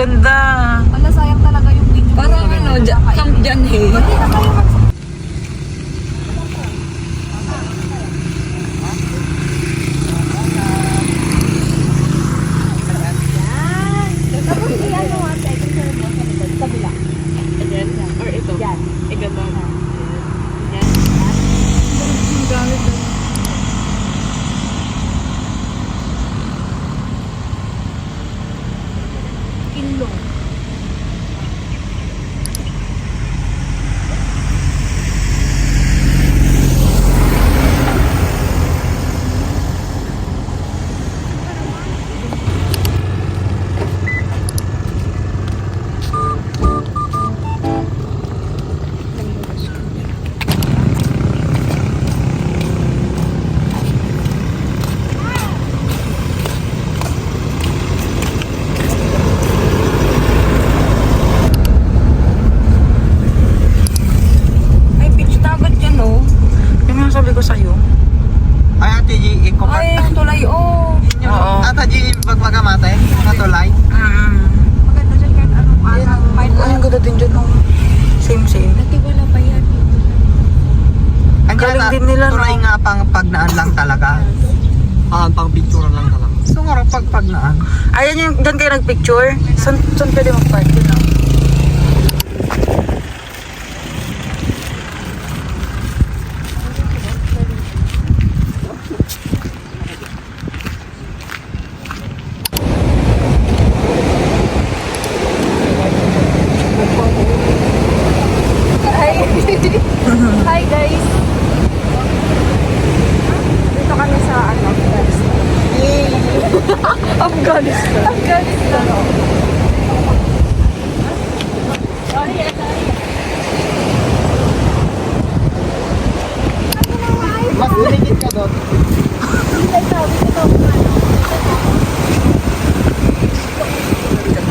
ganda. Wala, sayang talaga yung video. Parang ano, Camp John Hay. Hindi na kayo Or ito. Yan. Iganda na. Yan. ang gamit na. Kinlo. Ay, beach dagat yan, oh. Yung nga sabi ko sa'yo. Ay, Ate G, ikupat. Ay, ang tulay, oh. Oo. Ate G, pagmagamate, matulay. Maganda dyan kahit anong araw. Ay, ang ganda din dyan, oh. Same. Dati wala pa yan. Ang Galing din nila, no? tulay nga pang pagnaan lang talaga. Pang picture lang talaga. So nga pag pagnaan. Ayan yung, dyan kayo nagpicture. Saan pwede mag-park yun, ah? Hi guys! Dito kami sa ano, Afghanistan. Yay! Afghanistan. Mas ulikit ka doon.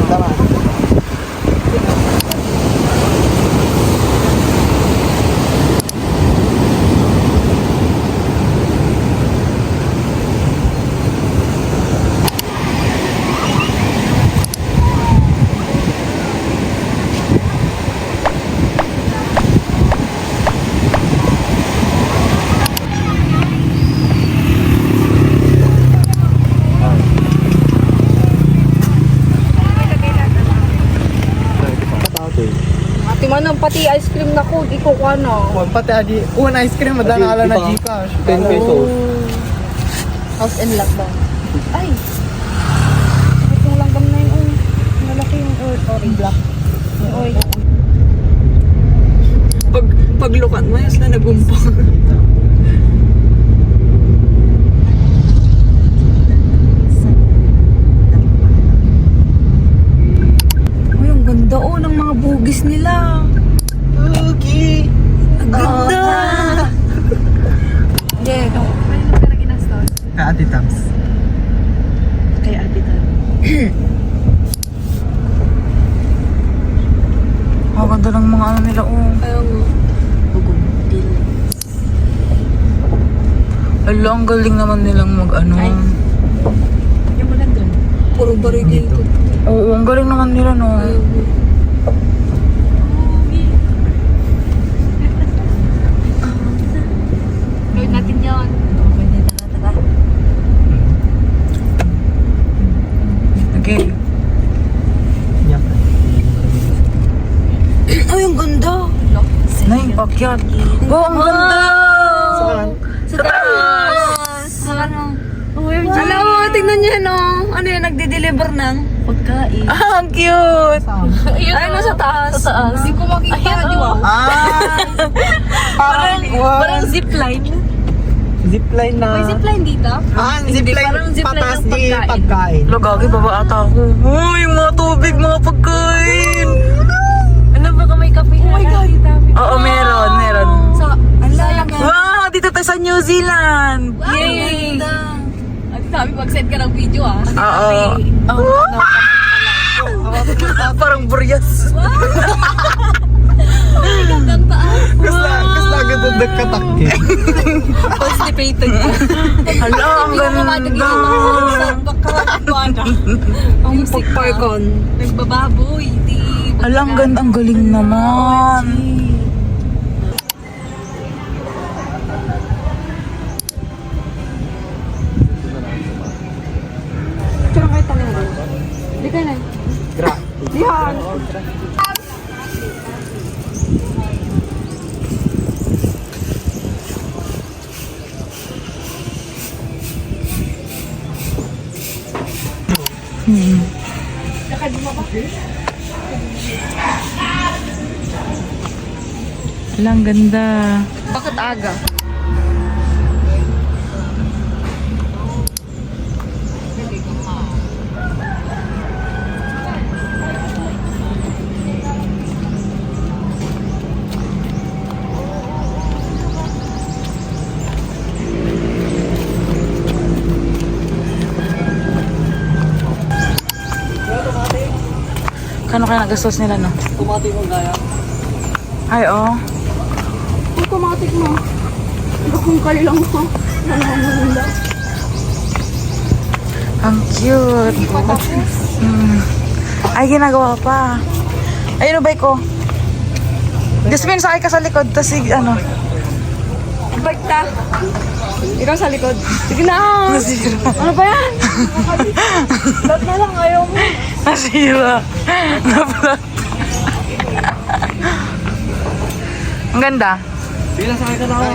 Tama. Ati manang pati ice cream na ko, di ko ano. Huwag pati adi. Una ice cream, madana ala na Gcash. 10 pesos. House and lockdown. Ay! Bakit yung langgam na yun? Uy, malaki yung orange black. Uy. Paglukan mo, yas na nagumpang. Uy, ang ganda, oh, ng mga bugis nila. Okay. Ang ganda. Yeah, no. Ano nung ka na ginastos? Ka Ate Tabs. Kay Ate Tan. Ang ganda ng mga ano nila, oh. Ayaw mo. Bugundil. Ala, ang galing naman nilang mag-ano. Ay. Yung mo lang doon. Puro variegated. Oo, ang galing naman nila, no. Ayaw mo. Gawin natin yun. Pwede, tara. Okay. Yan. Ay, ang ganda. Na yung backyard. Wow, ang ganda. Saan? Sa taas. Ano? Alam mo, tingnan niyo, no? Ano yan, nagde-deliver ng pagkain. Ah, ang cute. Ay, no, sa taas. Sa taas. Hindi ko makita, di ba? Parang zipline. Zipline na. May zipline dito? Zipline. parang zipline Patas ng di pagkain. pagkain. Lagagi, baba ata ako. Uy, yung mga tubig, mga pagkain. Ano ba ka may kape? Oh my God. Oo, meron. Sa, sayang nga. Wow, dito tayo sa New Zealand. Yay! At sabi, mag-send ka ng video ah. Oo. Parang buryas. Hanggang taas. Kasi agad ang nagkatakit. Constipated. Hala, ang ganda. Baka Ang pagparkon. Nagbababoy. Alang ganda, ang galing naman. Tsaka kayo tanong. Di ka na. Gra. Yan. Alang ganda. Bakit aga? Kano kaya nagastos nila, no? Tumati mo gaya. Ay, oh. Ang kumatik mo. Bakong kayo lang mo. Nanamulila. Ang cute. Hindi pa tapos. Ay, ginagawa pa. Ayun, bike ko. Jasmine, sakay ka sa likod. Tapos, ano? Bike ta. Ikaw sa likod. Sige na. Nasira. Ano ba yan? Lahat na lang. Ayaw mo. Nasira. Naplat. Ang ganda. Bilang sakay ka na ako.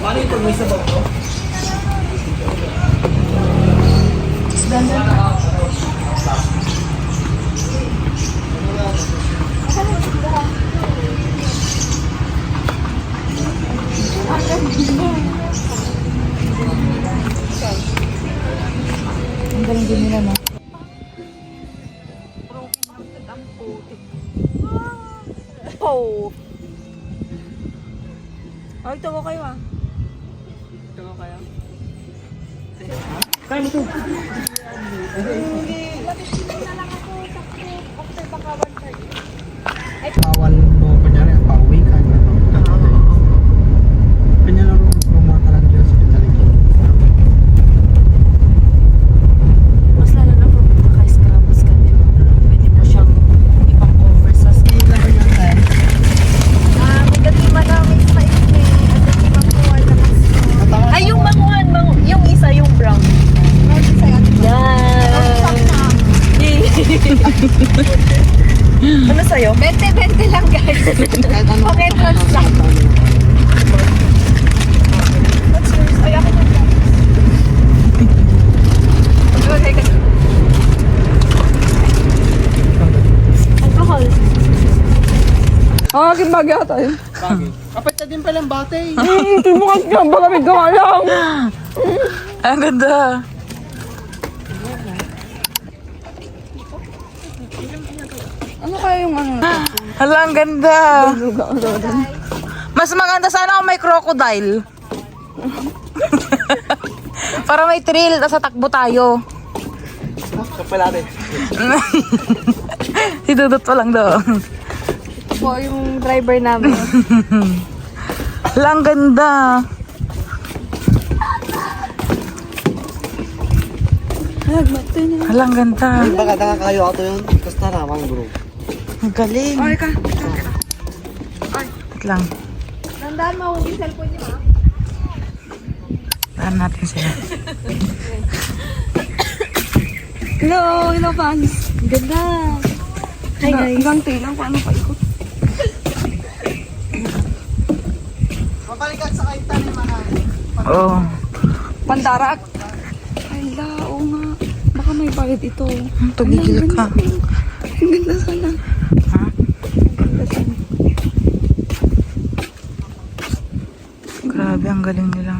Paano yung pag may sabag ko? Ang galing din nila, no? Oh. Ay, tawa kayo ah. Tawa kayo? Bawal mo, kunyari, pauwi ka na. Kanya na rin rumatalan dyan sa hospitality. Mas lalo na kung naka-scrubs ka, di ba? Pwede mo siyang ipang-over sa skin. May dati madami sa ikli. At dati makuha na mas. Ay, yung manguhan, yung isa, yung brown. Meron sa'yo. Yan! Ano sa'yo? 20-20 lang guys. Okay, trans lang. What's yours? Ay, ako na lang. Okay, kasi. Alcohol. Aking bagay ata yun. Bagay. Kapit na din palang batay. Timukas ka, baka may gawa lang. Ang ganda. Ano kaya yung ano? Hala, ang ganda. Mas maganda sana kung may crocodile. Para may thrill, tapos tatakbo tayo. Kapala natin. Si Dudut pa lang daw. Po yung driver namin. Hala, ang ganda. Hala, ang ganda. Baka tanga kayo ato yun. Kasta naman bro. Ang galing. Okay ka. Wait lang. Tandaan mo, yung cellphone niyo ha. Taan natin sila. Hello fans. Ganda. Hi guys. Hanggang tilang, paano pa ikot? Mabalikan sa kaitan ni Manay. Oo. Pandarak. Ay, oo nga. Baka may bayad ito. Tumigil ka. Ang ganda sana. Ha? Ang ganda sana. Grabe, ang galing nila.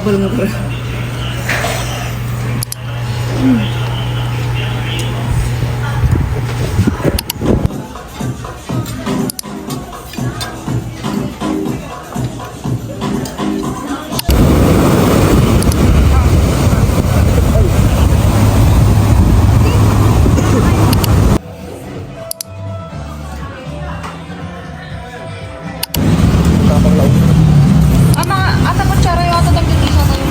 Wala nga pala. Ata kutsara yung ata tagdidisa tayo.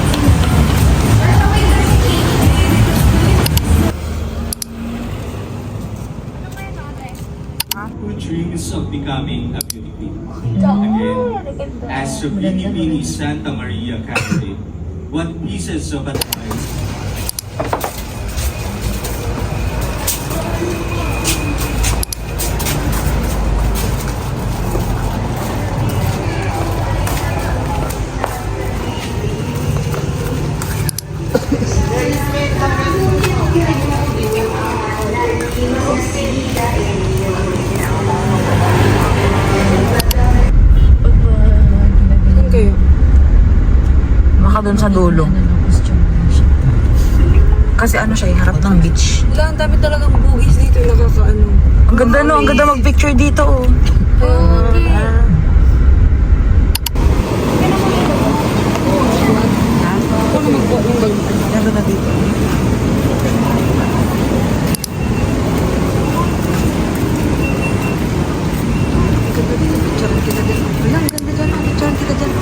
Who dreams of becoming a beauty queen? Again, as a Beauty Queen Santa Maria candidate, what pieces of advice Saan kayo? Baka doon sa dulo. Kasi ano siya, harap ng beach. Wala, ang dami talagang bugis dito yung nakakaano. Ang ganda no, ang ganda mag-picture dito oh. Ano magpo yung bag? Ganda na dito. Picture kita dyan. Wala, ang ganda dyan. Picture kita dyan.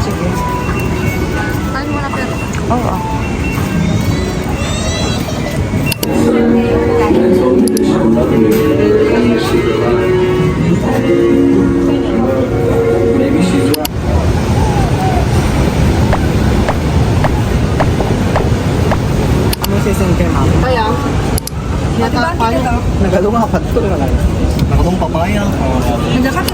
Sige. Kain mo na pero. Oo. Ano season kayo namin? Kaya? Natakpan. Nagalungapan ko na lang. Nakatong papaya. Nagkakat.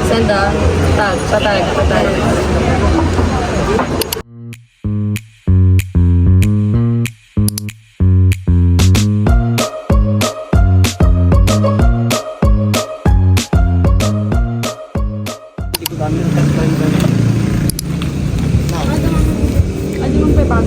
Senda. Tag. Patag. Hindi ko dami ng time. Ano mong pepa?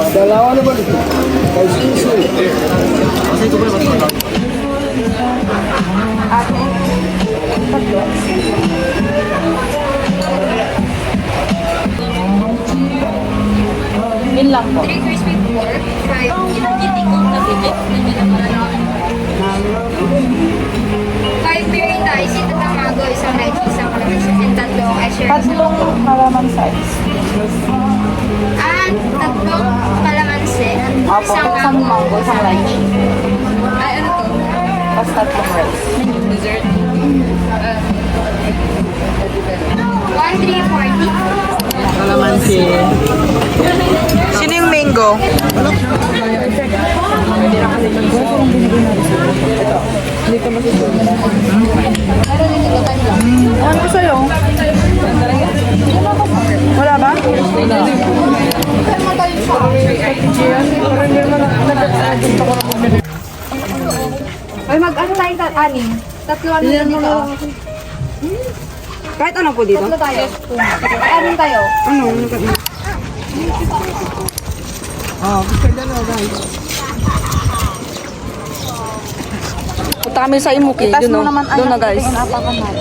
Dalawa na ba dito? Kasi ito ba ba? Yun lang po. 3 crispy pork, fried ginagiti-ko na bilik na nilaman. 5 merita, isang tamago, isang lychee, isang kalamansi, and tatlong extra. Tatlong malaman size. At tatlong kalamansi, Apo, isang mango, isang lychee. Ay, ano to? Tapos tatlong rice. Dessert. 1,340. Kalamansi. Sino yung mango? Ano ko sa'yo? Wala ba? Ay, mag-ano tayo anim? Tatlo ano dito? Kahit ano po dito? Tatlo tayo. Ay, anim tayo. Ano? Gusto dalawa guys. Punta kami sa Imuki. Itas mo naman Doon na guys.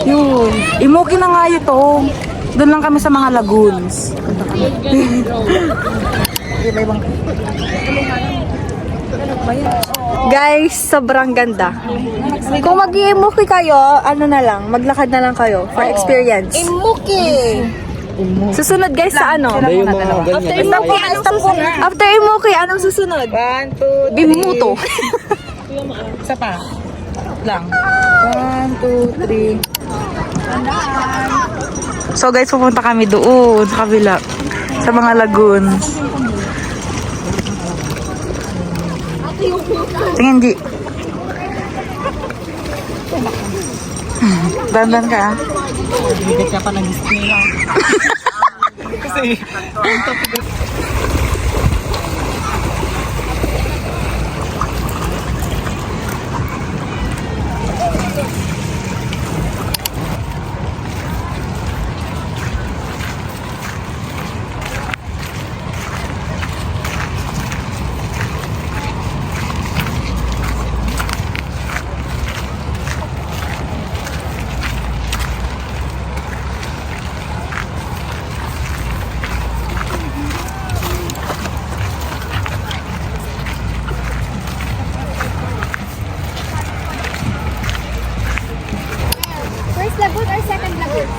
Yun. Imuki na nga ito. Doon lang kami sa mga lagoons. Guys, sobrang ganda. Kung mag-imuki kayo, ano na lang, maglakad na lang kayo for experience. Imuki! Susunod guys sa ano? Hindi yung mga ganyan. After Imuki, anong susunod? 1, 2, Bimuto. Isa pa. Lang. 1, 2, 3. So guys, pupunta kami doon sa kabila. Sa mga lagoons. Tingin, G. Dandan ka ah. Bigat ka pa nag-display lang. Kasi, First lagoon or second lagoon?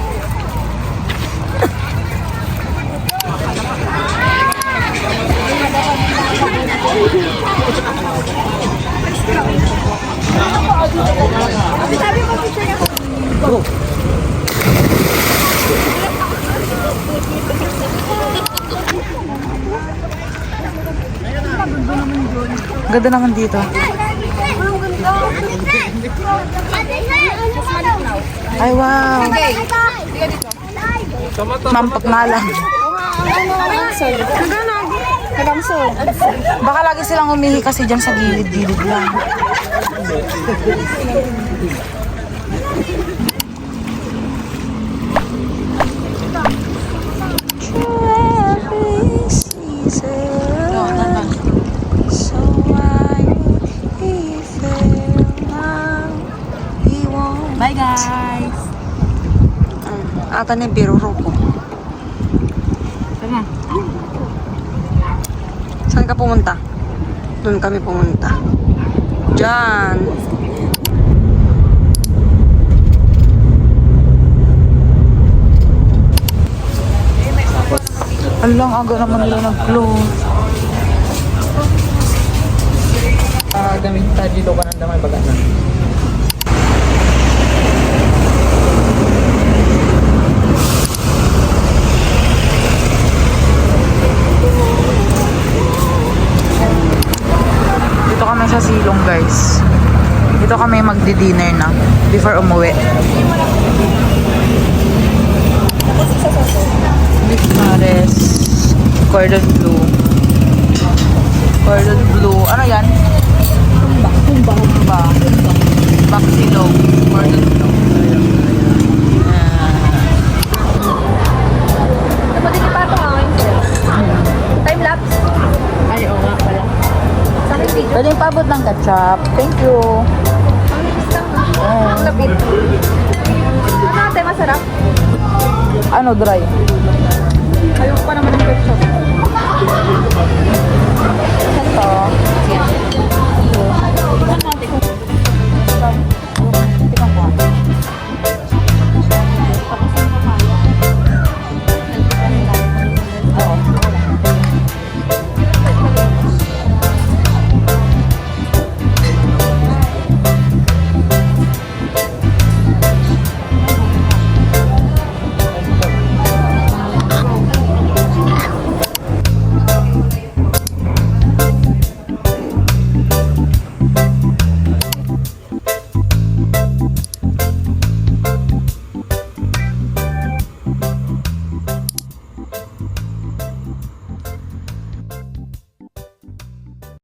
Sabi mo, picture niya ko. Ganda naman dito. Ay, wow. Mampak na lang. Baka lagi silang umihi kasi dyan sa gilid-gilid lang. Bye guys! Ata ni Biruro ko. Tama. Saan ka pumunta? Doon kami pumunta. Diyan. Alang, aga naman nila nag-close. gamit tayo dito ka ng damay baga na. Dito kami sa silong, guys. Dito kami magdi-dinner na before umuwi. Beef pares, cordon bleu. Cordon bleu. Ano yan? Humba. Baksilog. Cordon bleu. Dapat hindi pa ito ngayon. Time lapse. Ay, oo nga pala. Sa akin video. Pwede paabot ng ketchup. Thank you. Ang nipis lang. Ang lapit. Ano ate, masarap? Ano, dry? Ayoko pa naman ng ketchup. Ito.